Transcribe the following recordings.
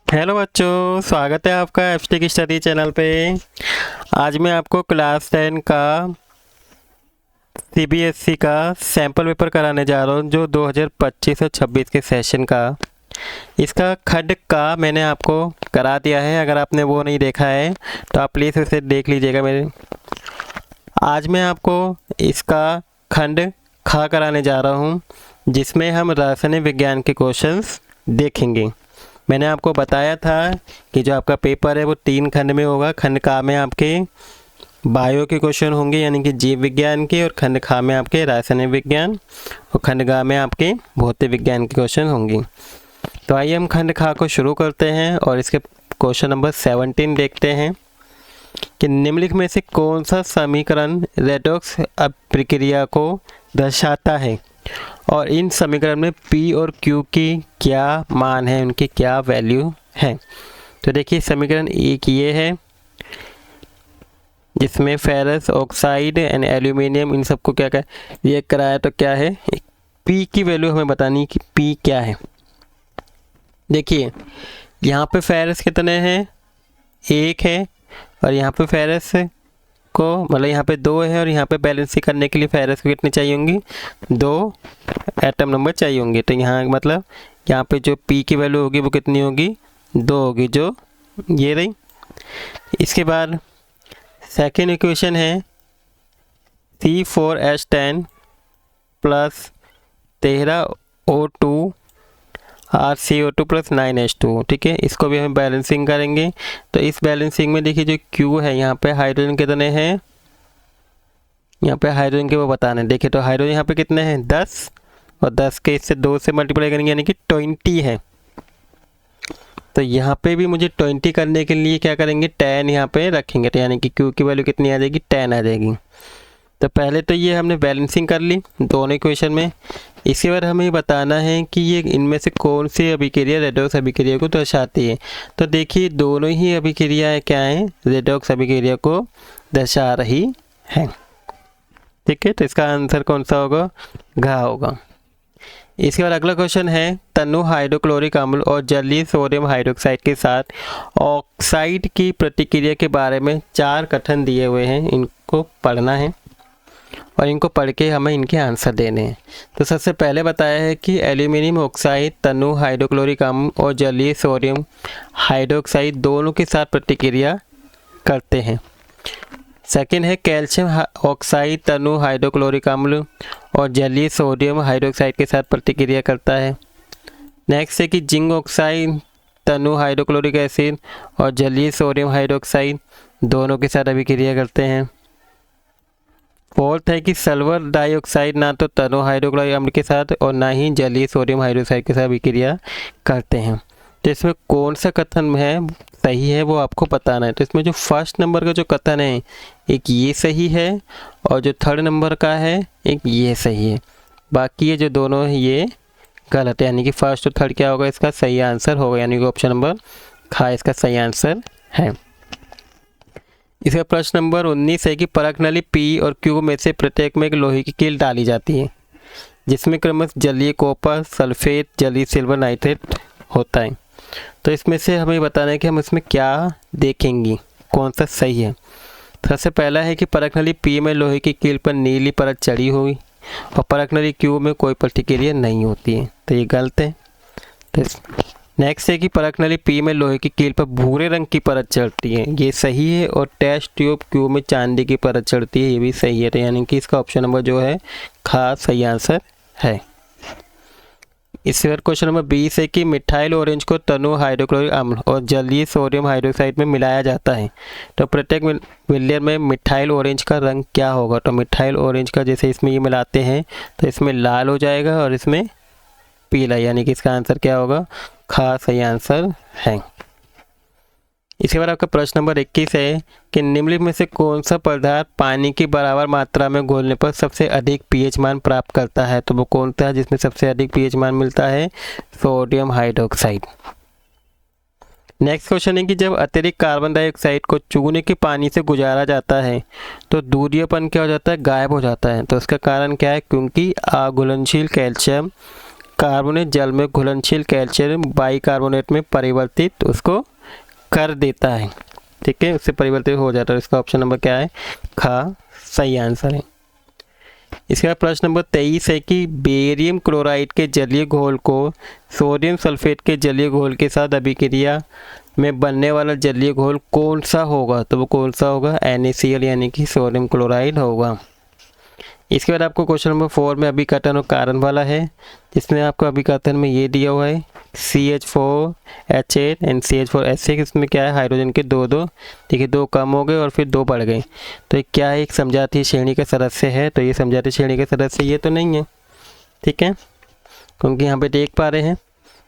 Hello बच्चों, स्वागत है आपका एफटी की स्टडी चैनल पे। आज मैं आपको क्लास 10 का सीबीएसई का सैम्पल पेपर कराने जा रहा हूँ, जो 2025 और 26 के सेशन का। इसका खंड का मैंने आपको करा दिया है। अगर आपने वो नहीं देखा है तो आप प्लीज़ उसे देख लीजिएगा। मेरे आज मैं आपको इसका खंड खा कराने जा रहा हूँ, जिसमें हम रासायनिक विज्ञान के क्वेश्चंस देखेंगे। मैंने आपको बताया था कि जो आपका पेपर है वो 3 खंड में होगा। खंड का में आपके बायो के क्वेश्चन होंगे, यानी कि जीव विज्ञान के, और खंड खा में आपके रासायनिक विज्ञान, और खंड गा में आपके भौतिक विज्ञान के क्वेश्चन होंगे। तो आइए हम खंड खा को शुरू करते हैं और इसके क्वेश्चन नंबर 17 देखते हैं कि निम्नलिखित में से कौन सा समीकरण रेडॉक्स प्रक्रिया को दर्शाता है और इन समीकरण में P और Q की क्या मान है, उनकी क्या वैल्यू है। तो देखिए समीकरण एक ये है, जिसमें फेरस ऑक्साइड एंड एल्यूमिनियम इन सबको क्या रिएक्ट कराया। तो क्या है, P की वैल्यू हमें बतानी कि P क्या है। देखिए यहाँ पे फेरस कितने हैं, 1 है, और यहाँ पे फेरस को मतलब यहाँ पे 2 है, और यहाँ पे बैलेंसिंग करने के लिए फेरस को कितनी चाहिए होंगी, 2 एटम नंबर चाहिए होंगे। तो यहाँ मतलब यहाँ पे जो P की वैल्यू होगी वो कितनी होगी, 2 होगी, जो ये रही। इसके बाद सेकेंड इक्वेशन है C4H10 plus 13O2 RCO2 plus 9H2। ठीक है, इसको भी हम बैलेंसिंग करेंगे। तो इस बैलेंसिंग में देखिए जो Q है, यहाँ पे हाइड्रोजन कितने हैं, यहाँ पे हाइड्रोजन के वो बताने। देखिए तो हाइड्रोजन यहाँ पे कितने हैं, 10, और 10 के इससे 2 से मल्टीप्लाई करेंगे यानी कि 20 है। तो यहाँ पे भी मुझे 20 करने के लिए क्या करेंगे, 10 यहाँ पे रखेंगे। तो यानी कि Q की वैल्यू कितनी आ जाएगी, 10 आ जाएगी। तो पहले तो ये हमने बैलेंसिंग कर ली दोनों इक्वेशन में। इसके बाद हमें बताना है कि ये इनमें से कौन सी अभिक्रिया रेडॉक्स अभिक्रिया को दर्शाती है। तो देखिए दोनों ही अभिक्रियाएँ क्या हैं, रेडॉक्स अभिक्रिया को दर्शा रही हैं। ठीक है, तो इसका आंसर कौन सा होगा, घा होगा। इसके बाद अगला क्वेश्चन है, तनु हाइड्रोक्लोरिक अम्ल और जलीय सोडियम हाइड्रोक्साइड के साथ ऑक्साइड की प्रतिक्रिया के बारे में 4 कथन दिए हुए हैं। इनको पढ़ना है और इनको पढ़ के हमें इनके आंसर देने हैं। तो सबसे पहले बताया है कि एल्यूमिनियम ऑक्साइड तनु हाइड्रोक्लोरिक अम्ल और जलीय सोडियम हाइड्रोक्साइड दोनों के साथ प्रतिक्रिया करते हैं। सेकेंड है कैल्शियम ऑक्साइड तनु हाइड्रोक्लोरिक अम्ल और जलीय सोडियम हाइड्रोक्साइड के साथ प्रतिक्रिया करता है। नेक्स्ट है कि जिंक ऑक्साइड तनु हाइड्रोक्लोरिक एसिड और जलीय सोडियम हाइड्रोक्साइड दोनों के साथ अभिक्रिया करते हैं। फोर्थ है कि सल्फर डाइऑक्साइड ना तो तनु हाइड्रोक्लोरिक अम्ल के साथ और ना ही जलीय सोडियम हाइड्रोक्साइड के साथ अभिक्रिया करते हैं। तो इसमें कौन सा कथन है सही है वो आपको बताना है। तो इसमें जो फर्स्ट नंबर का जो कथन है, एक ये सही है, और जो थर्ड नंबर का है एक ये सही है। बाकी ये जो दोनों है ये गलत है, यानी कि फर्स्ट और थर्ड क्या होगा, इसका सही आंसर होगा, यानी कि ऑप्शन नंबर खा इसका सही आंसर है। इसका प्रश्न नंबर 19 है कि परख नली P और Q में से प्रत्येक में एक लोहे की कील डाली जाती है, जिसमें क्रमशः जलीय कॉपर, सल्फेट, जलीय सिल्वर नाइट्रेट होता है। तो इसमें से हमें बताना है कि हम इसमें क्या देखेंगे, कौन सा सही है। सबसे पहला है कि परख नली P में लोहे की कील पर नीली परत चढ़ी हुई और परख नली Q में कोई प्रतिक्रिया नहीं होती है, तो ये गलत है। तो नेक्स्ट है कि परख नली P में लोहे की कील पर भूरे रंग की परत चढ़ती है, ये सही है। और टेस्ट ट्यूब Q में चांदी की परत चढ़ती है, ये भी सही है। तो यानी कि इसका ऑप्शन नंबर जो है खा सही आंसर है। इसके बाद क्वेश्चन नंबर 20 है कि मिथाइल ऑरेंज को तनु हाइड्रोक्लोरिक अम्ल और जलीय सोडियम हाइड्रोक्साइड में मिलाया जाता है, तो प्रत्येक मिलियन में मिथाइल ऑरेंज का रंग क्या होगा। तो मिथाइल ऑरेंज का जैसे इसमें ये मिलाते हैं तो इसमें लाल हो जाएगा और इसमें पीला, यानी कि इसका आंसर क्या होगा, खा सही आंसर है। इसके बाद आपका प्रश्न नंबर 21 है कि निम्नलिखित में से कौन सा पदार्थ पानी की बराबर मात्रा में घोलने पर सबसे अधिक पीएच मान प्राप्त करता है। तो वो कौन सा है जिसमें सबसे अधिक पीएच मान मिलता है, सोडियम हाइड्रोक्साइड। नेक्स्ट क्वेश्चन है कि जब अतिरिक्त कार्बन डाइऑक्साइड को चूने के पानी से गुजारा जाता है तो दूधियापन क्या हो जाता है, गायब हो जाता है। तो इसका कारण क्या है, क्योंकि अघुलनशील कैल्शियम कार्बोनेट जल में घुलनशील कैल्शियम बाइकार्बोनेट में परिवर्तित उसको कर देता है, ठीक है, उससे परिवर्तित हो जाता है। इसका ऑप्शन नंबर क्या है, खा सही आंसर है। इसके बाद प्रश्न नंबर 23 है कि बेरियम क्लोराइड के जलीय घोल को सोडियम सल्फेट के जलीय घोल के साथ अभिक्रिया में बनने वाला जलीय घोल कौन सा होगा, तो वो कौन सा होगा, NaCl यानी कि सोडियम क्लोराइड होगा। इसके बाद आपको क्वेश्चन नंबर 4 में अभिकथन और कारण वाला है, जिसमें आपको अभिकथन में ये दिया हुआ है CH4H8 एंड CH4H6, इसमें क्या है, हाइड्रोजन के दो दो, देखिए 2 कम हो गए और फिर 2 बढ़ गए, तो ये क्या है, एक समजातीय श्रेणी का सदस्य है, तो ये समजातीय श्रेणी का सदस्य ये तो नहीं है, ठीक है, क्योंकि यहाँ पे देख पा रहे हैं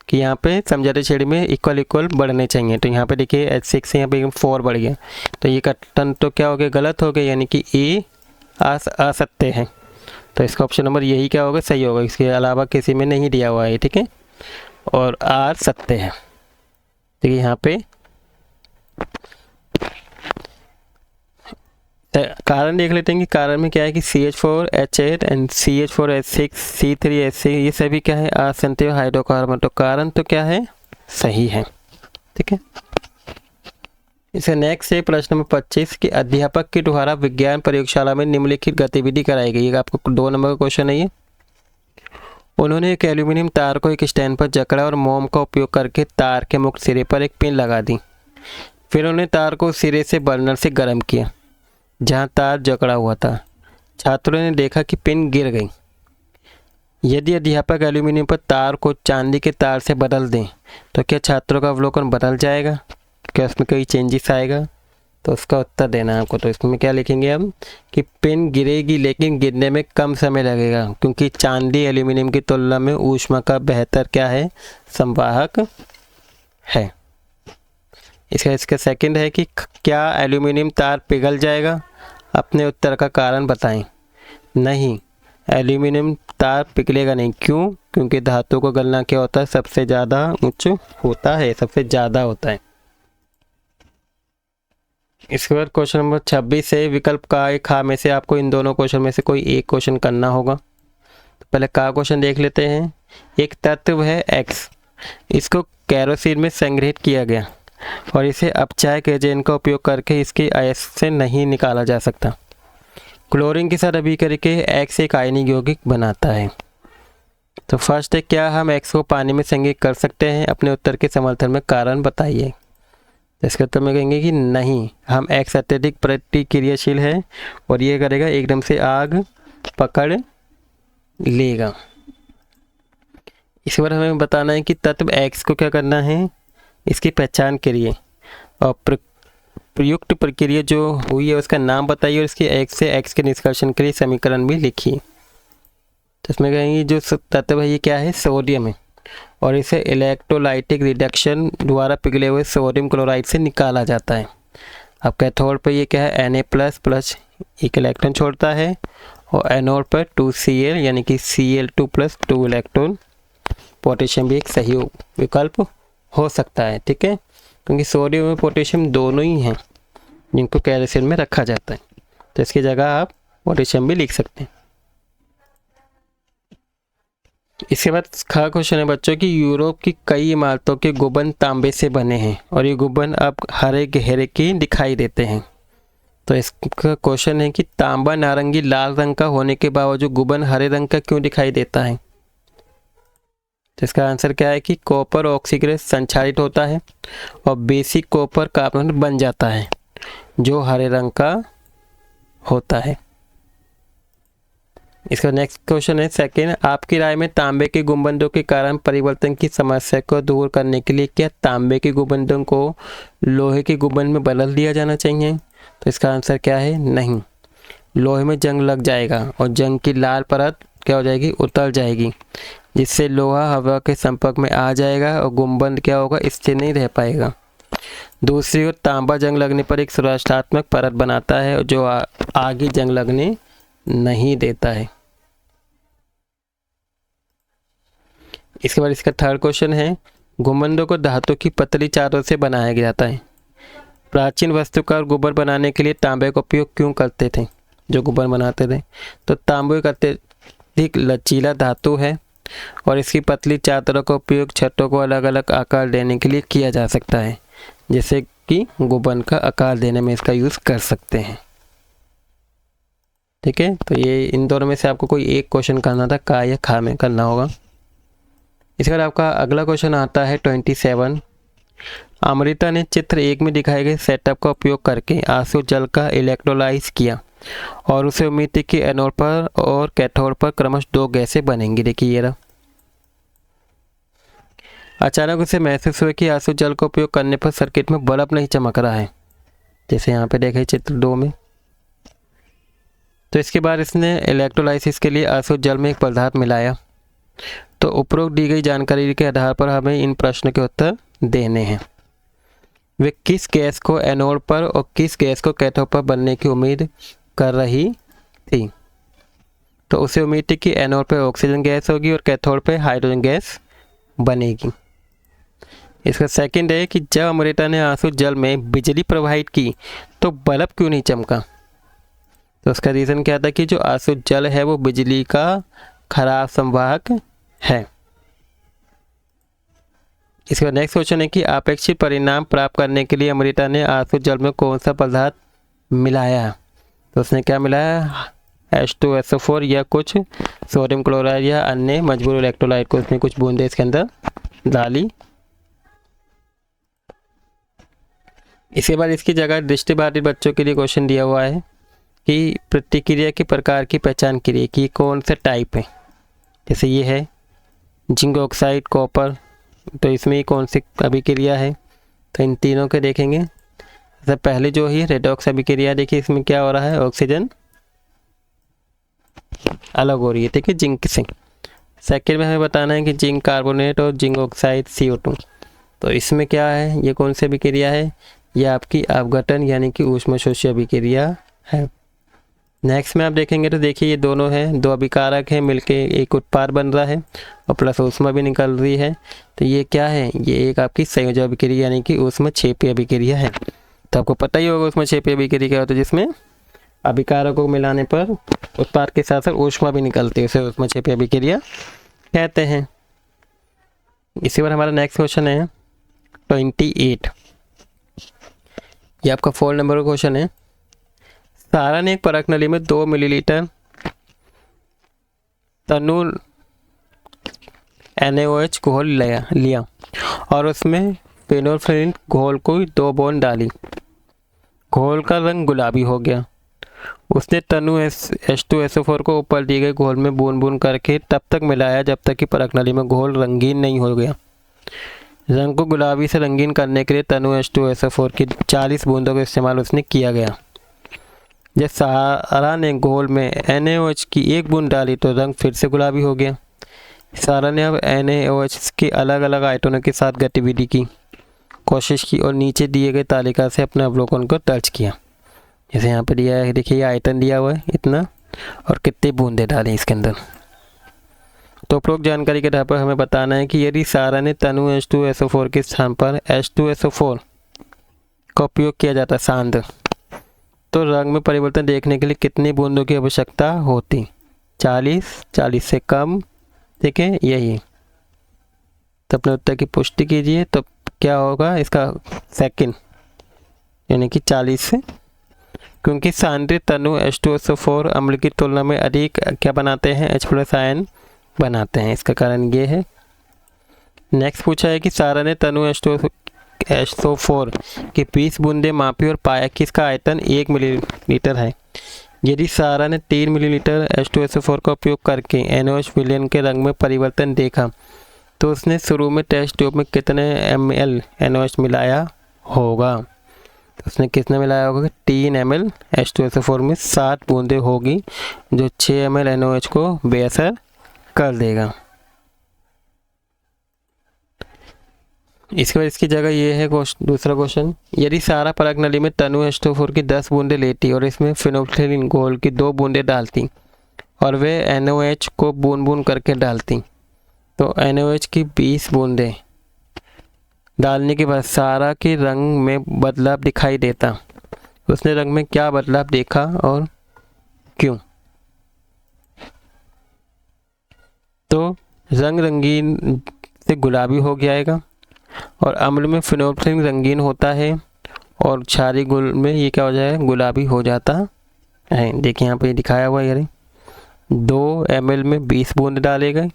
कि यहाँ पे समजातीय श्रेणी में इक्वल बढ़ने चाहिए, तो यहाँ पे देखिए H6 से यहाँ पे 4 बढ़ गया, तो ये कथन तो क्या हो गया, गलत हो गया, यानी कि ए असत्य है, तो इसका ऑप्शन नंबर यही क्या होगा, सही होगा, इसके अलावा किसी में नहीं दिया हुआ है, ठीक है, और आर सत्य है। देखिए यहाँ पे कारण देख लेते हैं कि कारण में क्या है कि CH4H8 एंड CH4H6 C3H6 ये सभी क्या है, असंतुलित हाइड्रोकार्बन, तो कारण तो क्या है, सही है, ठीक है। इसे नेक्स्ट है प्रश्न नंबर 25 कि अध्यापक के द्वारा विज्ञान प्रयोगशाला में निम्नलिखित गतिविधि कराई गई है, आपको 2 नंबर का क्वेश्चन है ये। उन्होंने एक एल्यूमिनियम तार को एक स्टैंड पर जकड़ा और मोम का उपयोग करके तार के मुक्त सिरे पर एक पिन लगा दी, फिर उन्होंने तार को सिरे से बर्नर से गर्म किया जहां तार जकड़ा हुआ था। छात्रों ने देखा कि पिन गिर गई। यदि अध्यापक एल्यूमिनियम पर तार को चांदी के तार से बदल दें तो क्या छात्रों का अवलोकन बदल जाएगा, क्या उसमें कोई चेंजेस आएगा, तो उसका उत्तर देना है आपको। तो इसमें क्या लिखेंगे हम कि पिन गिरेगी लेकिन गिरने में कम समय लगेगा, क्योंकि चांदी एल्यूमिनियम की तुलना में ऊष्मा का बेहतर क्या है, संवाहक है। इसका सेकंड है कि क्या एल्यूमिनियम तार पिघल जाएगा, अपने उत्तर का कारण बताएं। नहीं, एल्यूमिनियम तार पिघलेगा नहीं, क्यों, क्योंकि धातु को गलना क्या होता है, सबसे ज़्यादा उच्च होता है, सबसे ज़्यादा होता है। इसके बाद क्वेश्चन नंबर 26 है विकल्प का एक खा में से आपको इन दोनों क्वेश्चन में से कोई एक क्वेश्चन करना होगा। तो पहले का क्वेश्चन देख लेते हैं। एक तत्व है X, इसको केरोसिन में संग्रहित किया गया और इसे अपचायक एजेंट का उपयोग करके इसके अयस्क से नहीं निकाला जा सकता। क्लोरीन के साथ अभिक्रिया के X एक आयनिक यौगिक बनाता है। तो फर्स्ट है, क्या हम X को पानी में संग्रहित कर सकते हैं, अपने उत्तर के समर्थन में कारण बताइए। इसके उत्तर में कहेंगे कि नहीं, हम X अत्यधिक प्रतिक्रियाशील है और ये करेगा एकदम से आग पकड़ लेगा। इसके बाद हमें बताना है कि तत्व X को क्या करना है, इसकी पहचान करिए और प्रयुक्त प्रक्रिया जो हुई है उसका नाम बताइए और इसकी X से X के निष्कर्षण के लिए समीकरण भी लिखिए। तो इसमें कहेंगे जो तत्व है ये क्या है, सोडियम है और इसे इलेक्ट्रोलाइटिक रिडक्शन द्वारा पिघले हुए सोडियम क्लोराइड से निकाला जाता है। अब कैथोड पर ये क्या है, Na++ एक इलेक्ट्रॉन छोड़ता है और एनोड पर 2Cl यानी कि Cl2+ 2 इलेक्ट्रॉन। पोटेशियम भी एक सही विकल्प हो सकता है, ठीक है, क्योंकि सोडियम और पोटेशियम दोनों ही हैं जिनको केरोसिन में रखा जाता है, तो इसकी जगह आप पोटेशियम भी लिख सकते हैं। इसके बाद खा क्वेश्चन है बच्चों की यूरोप की कई इमारतों के गुंबद तांबे से बने हैं और ये गुंबद अब हरे गहरे की दिखाई देते हैं। तो इसका क्वेश्चन है कि तांबा नारंगी लाल रंग का होने के बावजूद गुंबद हरे रंग का क्यों दिखाई देता है। तो इसका आंसर क्या है कि कॉपर ऑक्सीकरण संचारित होता है और बेसिक कॉपर कार्बोनेट बन जाता है जो हरे रंग का होता है। इसका नेक्स्ट क्वेश्चन है सेकंड, आपकी राय में तांबे के गुंबदों के कारण परिवर्तन की समस्या को दूर करने के लिए क्या तांबे के गुंबदों को लोहे के गुंबद में बदल दिया जाना चाहिए। तो इसका आंसर क्या है, नहीं, लोहे में जंग लग जाएगा और जंग की लाल परत क्या हो जाएगी, उतर जाएगी, जिससे लोहा हवा के संपर्क में आ जाएगा और गुंबद क्या होगा, स्थिर नहीं रह पाएगा। दूसरी ओर तांबा जंग लगने पर एक सुरक्षात्मक परत बनाता है जो आगे जंग लगने नहीं देता है। इसके बाद इसका थर्ड क्वेश्चन है, गुंबदों को धातु की पतली चादरों से बनाया जाता है। प्राचीन वास्तुकार गुंबद बनाने के लिए तांबे का उपयोग क्यों करते थे, जो गुंबद बनाते थे। तो तांबा एक अत्यधिक लचीला धातु है और इसकी पतली चादरों का उपयोग छतों को अलग अलग आकार देने के लिए किया जा सकता है, जैसे कि गुंबद का आकार देने में इसका यूज़ कर सकते हैं। ठीक है, तो ये इन दोनों में से आपको कोई एक क्वेश्चन करना था, का या खा में करना होगा। इसके बाद आपका अगला क्वेश्चन आता है 27। अमृता ने चित्र 1 में दिखाए गए सेटअप का उपयोग करके आंसू जल का इलेक्ट्रोलाइज किया और उसे उम्मीद थी कि एनोड पर और कैथोड पर क्रमशः 2 गैसें बनेंगी। देखिए ये रहा। अचानक उसे महसूस हुआ कि आंसू जल का उपयोग करने पर सर्किट में बल्ब नहीं चमक रहा है, जैसे यहाँ पे देखें चित्र 2 में। तो इसके बाद इसने इलेक्ट्रोलाइसिस के लिए आंसू जल में एक पदार्थ मिलाया। तो उपरोक्त दी गई जानकारी के आधार पर हमें इन प्रश्नों के उत्तर देने हैं। वे किस गैस को एनोड पर और किस गैस को कैथोड पर बनने की उम्मीद कर रही थी? तो उसे उम्मीद थी कि एनोड पर ऑक्सीजन गैस होगी और कैथोड पर हाइड्रोजन गैस बनेगी। इसका सेकंड है कि जब अमृता ने आंसू जल में बिजली प्रवाहित की तो बल्ब क्यों नहीं चमका? तो उसका रीज़न क्या था कि जो आंसू जल है वो बिजली का खराब संवाहक है। इसका नेक्स्ट क्वेश्चन है कि अपेक्षित परिणाम प्राप्त करने के लिए अमृता ने आंसू जल में कौन सा पदार्थ मिलाया? तो उसने क्या मिलाया? H2SO4 या कुछ सोडियम क्लोराइड या अन्य मजबूर इलेक्ट्रोलाइट को उसने कुछ बूंदे इसके अंदर डाली। इसके बाद इसकी जगह दृष्टिबाधित बच्चों के लिए क्वेश्चन दिया हुआ है कि प्रतिक्रिया के प्रकार की पहचान करिए कि कौन सा टाइप है। जैसे ये है जिंक ऑक्साइड कॉपर, तो इसमें कौन सी अभिक्रिया है? तो इन तीनों के देखेंगे। तो पहले जो है रेडॉक्स अभिक्रिया, देखिए इसमें क्या हो रहा है, ऑक्सीजन अलग हो रही है, ठीक है, जिंक से। सेकेंड में हमें बताना है कि जिंक कार्बोनेट और जिंक ऑक्साइड CO2, तो इसमें क्या है, ये कौन सी अभिक्रिया है? ये आपकी अपघटन यानी कि ऊष्मशोषी अभिक्रिया है। नेक्स्ट में आप देखेंगे तो देखिए ये दोनों हैं, दो अभिकारक हैं, मिलके एक उत्पाद बन रहा है और प्लस ऊष्मा भी निकल रही है। तो ये क्या है? ये एक आपकी संयोजक अभिक्रिया यानी कि ऊष्मक्षेपी अभिक्रिया है। तो आपको पता ही होगा ऊष्मक्षेपी अभिक्रिया क्या होता है, जिसमें अभिकारकों को मिलाने पर उत्पाद के साथ साथ ऊष्मा भी निकलती है, उसे ऊष्मक्षेपी अभिक्रिया कहते हैं। इसी पर हमारा नेक्स्ट क्वेश्चन है 28। ये आपका 4 नंबर का क्वेश्चन है। सारा ने एक परख नली में 2 मिलीलीटर तनु NaOH घोल लिया और उसमें फेनोल्फिन घोल को 2 बूंद डाली। घोल का रंग गुलाबी हो गया। उसने तनु H2SO4 को ऊपर दिए गए घोल में बूंद बूंद करके तब तक मिलाया जब तक कि परख नली में घोल रंगीन नहीं हो गया। रंग को गुलाबी से रंगीन करने के लिए तनु H2SO4 की 40 बूंदों का इस्तेमाल उसने किया गया। जब सारा ने घोल में NaOH की 1 बूंद डाली तो रंग फिर से गुलाबी हो गया। सारा ने अब NaOH के अलग अलग आयतनों के साथ गतिविधि की कोशिश की और नीचे दिए गए तालिका से अपने अवलोकन को दर्ज किया। जैसे यहाँ पे दिया है, देखिए ये आयतन दिया हुआ है इतना और कितनी बूंदे डाली इसके अंदर। तो उपरोक्त जानकारी के आधार पर हमें बताना है कि यदि सारा ने तनु H2SO4 के स्थान पर H2SO4 का उपयोग किया जाता सांद्र, तो रंग में परिवर्तन देखने के लिए कितनी बूंदों की आवश्यकता होती? 40 से कम, ठीक है, यही। तो अपने उत्तर की पुष्टि कीजिए। तो क्या होगा इसका सेकंड, यानी कि 40 से, क्योंकि सांद्रित तनु H2SO4 अम्ल की तुलना में अधिक क्या बनाते हैं? H+ आयन बनाते हैं। इसका कारण ये है। नेक्स्ट पूछा है कि सारा ने तनु H2SO4 की 20 बूंदे मापी और पाया कि इसका आयतन 1 मिलीलीटर है। यदि सारा ने 3 मिलीलीटर H2SO4 का उपयोग करके NaOH विलयन के रंग में परिवर्तन देखा तो उसने शुरू में टेस्ट ट्यूब में कितने ml NaOH मिलाया होगा? तो उसने कितना मिलाया होगा? 3 ml H2SO4 में 7 बूंदे होगी जो 6 ml NaOH को बेअसर कर देगा। इसके बाद इसकी जगह ये है दूसरा क्वेश्चन। यदि सारा परख नली में तनु H2SO4 की 10 बूंदे लेती और इसमें फेनोल्फिन घोल की 2 बूंदे डालती और वे NaOH को बूंद बूंद करके डालती, तो NaOH की 20 बूंदे डालने के बाद सारा के रंग में बदलाव दिखाई देता। उसने रंग में क्या बदलाव देखा और क्यों? तो रंग रंगीन से गुलाबी हो जाएगा, और अम्ल में फिनोल्फथालीन रंगीन होता है और क्षारीय घुल में ये क्या हो जाएगा, गुलाबी हो जाता है। देखिए यहाँ पे दिखाया हुआ है, 2 ml में 20 बूंद डाले गए,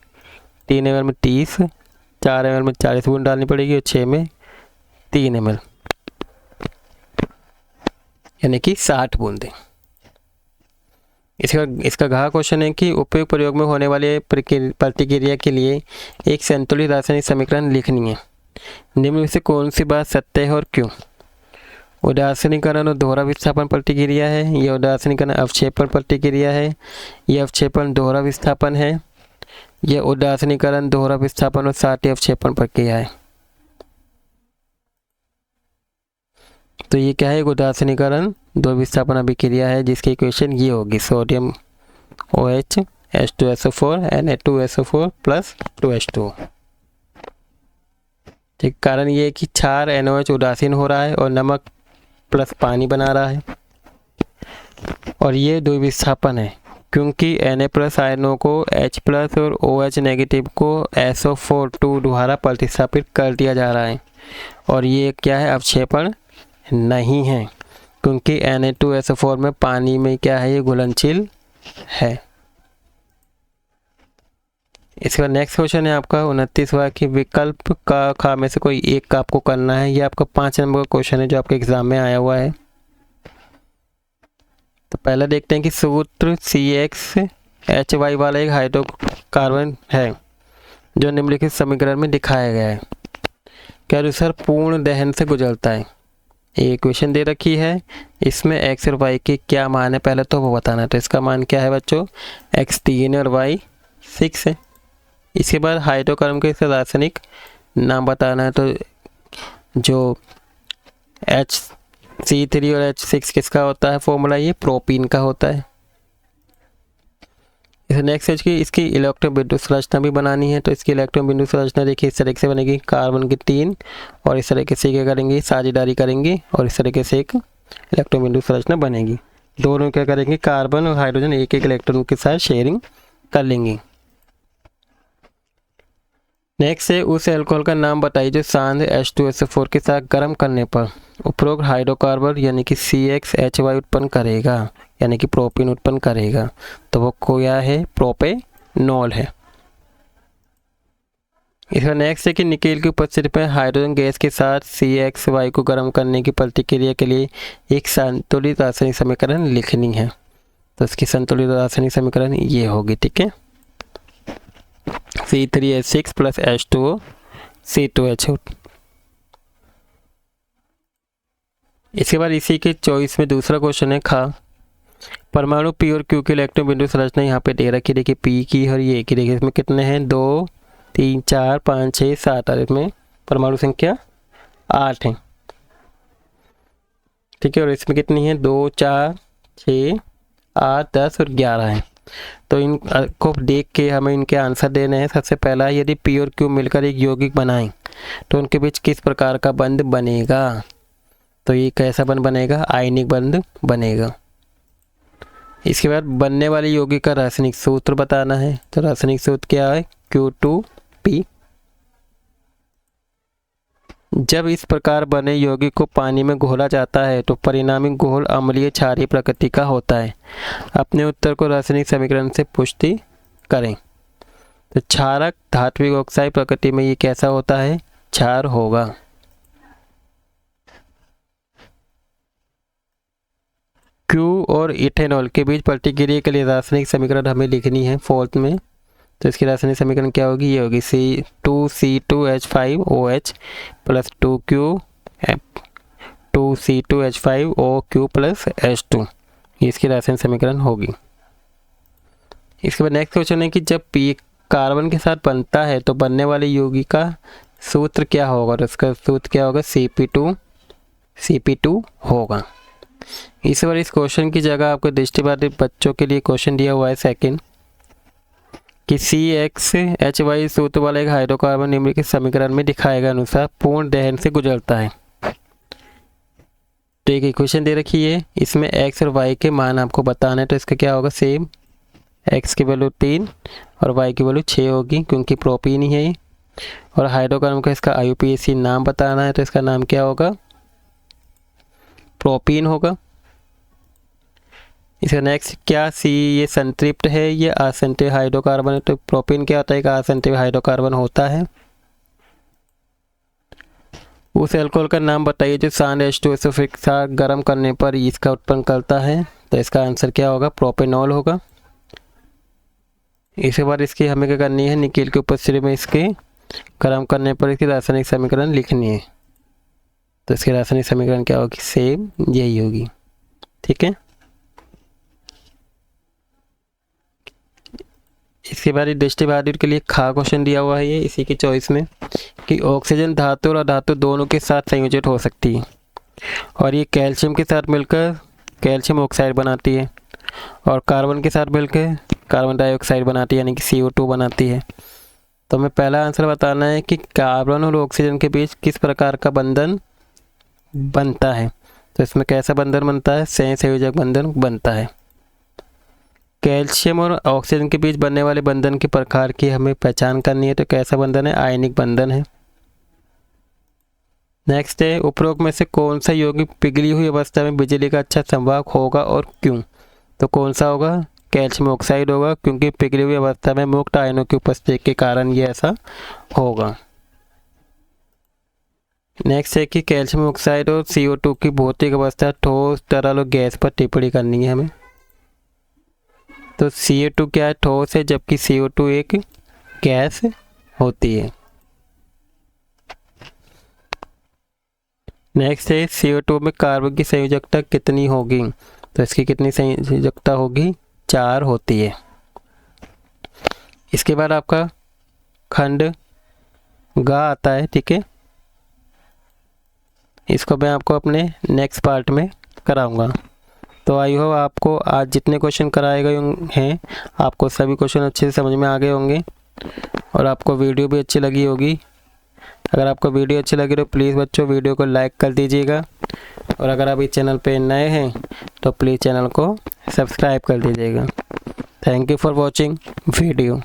3 ml में 30, 4 ml में 40 बूंद डालनी पड़ेगी और 6 में 3 ml, यानी कि 60 बूंदें। इसका घ क्वेश्चन है कि उपयुक्त प्रयोग में होने वाले प्रतिक्रिया के लिए एक संतुलित रासायनिक समीकरण लिखनी है। निम्न में से कौन सी बात सत्य है और क्यों? उदासीनीकरण और दोहरा विस्थापन प्रतिक्रिया है, यह उदासीनीकरण अवक्षेपण प्रतिक्रिया है, यह अवक्षेपण दोहरा विस्थापन है, यह उदासीनीकरण दोहरा विस्थापन और साथ ही अवक्षेपण प्रक्रिया है। तो ये क्या है, उदासीनीकरण दो विस्थापन अभिक्रिया है, जिसकी इक्वेशन ये होगी sodium OH H2SO4 Na2SO4 plus 2H2O। ठीक, कारण ये है कि क्षार NaOH उदासीन हो रहा है और नमक प्लस पानी बना रहा है, और ये दो विस्थापन है क्योंकि Na प्लस आयनों को H प्लस और OH नेगेटिव को SO4 द्वारा प्रतिस्थापित कर दिया जा रहा है, और ये क्या है, अवक्षेपण नहीं है क्योंकि Na2SO4 में पानी में क्या है, ये घुलनशील है। इसके बाद नेक्स्ट क्वेश्चन है आपका 29वां कि विकल्प का खा में से कोई एक का आपको करना है। ये आपका 5 नंबर का क्वेश्चन है जो आपके एग्जाम में आया हुआ है। तो पहला देखते हैं कि सूत्र CXHY वाला एक हाइड्रोकार्बन है जो निम्नलिखित समीकरण में दिखाया गया है के अनुसार पूर्ण दहन से गुजरता है। ये इक्वेशन दे रखी है, इसमें x और y के क्या मान है पहले तो वो बताना है। तो इसका मान क्या है बच्चों, x 3 और y 6 है। इसके बाद हाइड्रोकार्बन के रासायनिक नाम बताना है। तो जो H3 और H6 किसका होता है फॉर्मूला, ये प्रोपीन का होता है। इसे नेक्स्ट है कि इसकी इलेक्ट्रॉन बिंदु संरचना भी बनानी है। तो इसकी इलेक्ट्रॉन बिंदु संरचना देखिए इस तरीके से बनेगी, कार्बन की 3 और इस तरीके से क्या करेंगे, साझेदारी करेंगे और इस तरीके से एक इलेक्ट्रॉन बिंदु संरचना बनेगी। दोनों क्या करेंगे, कार्बन और हाइड्रोजन एक एक इलेक्ट्रॉन के साथ शेयरिंग कर लेंगे। नेक्स्ट है उस एल्कोहल का नाम बताइए जो सांद्र H2SO4 के साथ गर्म करने पर उपरोक्त हाइड्रोकार्बन यानी कि CXHY उत्पन्न करेगा, यानी कि प्रोपीन उत्पन्न करेगा। तो वो क्या है, प्रोपेनॉल है। इसका नेक्स्ट है कि निकेल की उपस्थिति में हाइड्रोजन गैस के साथ CXY को गर्म करने की प्रतिक्रिया के लिए एक संतुलित रासायनिक समीकरण लिखनी है। तो इसकी संतुलित रासायनिक समीकरण ये होगी, ठीक है, C3H6 प्लस H2O C2H8। इसके बाद इसी के 24 में दूसरा क्वेश्चन है खा परमाणु P और Q के इलेक्ट्रॉन बिंदु संरचना यहाँ पे दे रखी। देखिए P की और ये की, देखिए इसमें कितने हैं, 2 3 4 5 6 7 और इसमें परमाणु संख्या 8 है, ठीक है। और इसमें कितनी है, 2 4 6 8 10 और 11 है। तो इनको देख के हमें इनके आंसर देने हैं। सबसे पहला, यदि P और Q मिलकर एक यौगिक बनाएं तो उनके बीच किस प्रकार का बंध बनेगा। तो ये कैसा बंध बनेगा, आयनिक बंध बनेगा। इसके बाद बनने वाले यौगिक का रासायनिक सूत्र बताना है। तो रासायनिक सूत्र क्या है, Q2P। जब इस प्रकार बने यौगिक को पानी में घोला जाता है तो परिणामी घोल अम्लीय क्षारीय प्रकृति का होता है। अपने उत्तर को रासायनिक समीकरण से पुष्टि करें। तो क्षारक धात्विक ऑक्साइड प्रकृति में ये कैसा होता है, क्षार होगा। Q और इथेनॉल के बीच प्रतिक्रिया के लिए रासायनिक समीकरण हमें लिखनी है फोर्थ में। तो इसकी रासायनिक समीकरण क्या होगी, ये होगी C2C2H5OH plus 2C2H5OQ plus H2, ये इसकी रासायनिक समीकरण होगी। इसके बाद नेक्स्ट क्वेश्चन है कि जब P कार्बन के साथ बनता है तो बनने वाले यौगिक का सूत्र क्या होगा। तो इसका सूत्र क्या होगा, CP2 होगा। इस बार इस क्वेश्चन की जगह आपको दृष्टिबाधित बच्चों के लिए क्वेश्चन दिया हुआ है सेकंड कि CXHY सूत्र वाला एक हाइड्रोकार्बन निम्नलिखित समीकरण में दिखाए गए अनुसार पूर्ण दहन से गुजरता है। तो एक इक्वेशन दे रखी है, इसमें x और y के मान आपको बताना है। तो इसका क्या होगा, सेम एक्स की वैल्यू 3 और वाई की वैल्यू 6 होगी क्योंकि प्रोपीन ही है ये। और हाइड्रोकार्बन का इसका IUPAC नाम बताना है, तो इसका नाम क्या होगा, प्रोपीन होगा। इसका नेक्स्ट क्या, सी ये संतृप्त है, ये असंतृप्त हाइड्रोकार्बन है। तो प्रोपीन क्या होता है, एक असंतृप्त हाइड्रोकार्बन होता है। उस एल्कोहल का नाम बताइए जो सान H2SO के साथ गर्म करने पर इसका उत्पन्न करता है। तो इसका आंसर क्या होगा, प्रोपेनॉल होगा। इसके बाद इसकी हमें क्या करनी है, निकेल के उपस्थिति में इसके गर्म करने पर इसकी रासायनिक समीकरण लिखनी है। तो इसकी रासायनिक समीकरण क्या होगी, सेम यही होगी। ठीक है, इसके बाद डिस्टिव हाइड्रेट के लिए खा क्वेश्चन दिया हुआ है ये इसी की चॉइस में कि ऑक्सीजन धातु और अधातु दोनों के साथ संयोजित हो सकती है और ये कैल्शियम के साथ मिलकर कैल्शियम ऑक्साइड बनाती है और कार्बन के साथ मिलकर कार्बन डाइऑक्साइड बनाती है यानी कि CO2 बनाती है। तो हमें पहला आंसर बताना है कि कार्बन और ऑक्सीजन के बीच किस प्रकार का बंधन बनता है। तो इसमें कैसा बंधन बनता है, सहसंयोजक बंधन बनता है। कैल्शियम और ऑक्सीजन के बीच बनने वाले बंधन के प्रकार की हमें पहचान करनी है। तो कैसा बंधन है, आयनिक बंधन है। नेक्स्ट है, उपरोक्त में से कौन सा यौगिक पिघली हुई अवस्था में बिजली का अच्छा संवाहक होगा और क्यों। तो कौन सा होगा, कैल्शियम ऑक्साइड होगा क्योंकि पिघली हुई अवस्था में मुक्त आयनों की उपस्थिति के कारण ये ऐसा होगा। नेक्स्ट है कि कैल्शियम ऑक्साइड और CO2 की भौतिक अवस्था ठोस, तरल और गैस पर टिप्पणी करनी है हमें। तो CO2 क्या है, ठोस है, जबकि CO2 एक गैस होती है। नेक्स्ट है CO2 में कार्बन की संयोजकता कितनी होगी। तो इसकी कितनी संयोजकता होगी, 4 होती है। इसके बाद आपका खंड गा आता है। ठीक है, इसको मैं आपको अपने नेक्स्ट पार्ट में कराऊंगा। तो आई होप आपको आज जितने क्वेश्चन कराए गए हैं आपको सभी क्वेश्चन अच्छे से समझ में आ गए होंगे और आपको वीडियो भी अच्छी लगी होगी। अगर आपको वीडियो अच्छी लगी तो प्लीज़ बच्चों वीडियो को लाइक कर दीजिएगा और अगर आप इस चैनल पे नए हैं तो प्लीज़ चैनल को सब्सक्राइब कर दीजिएगा। Thank you for watching video.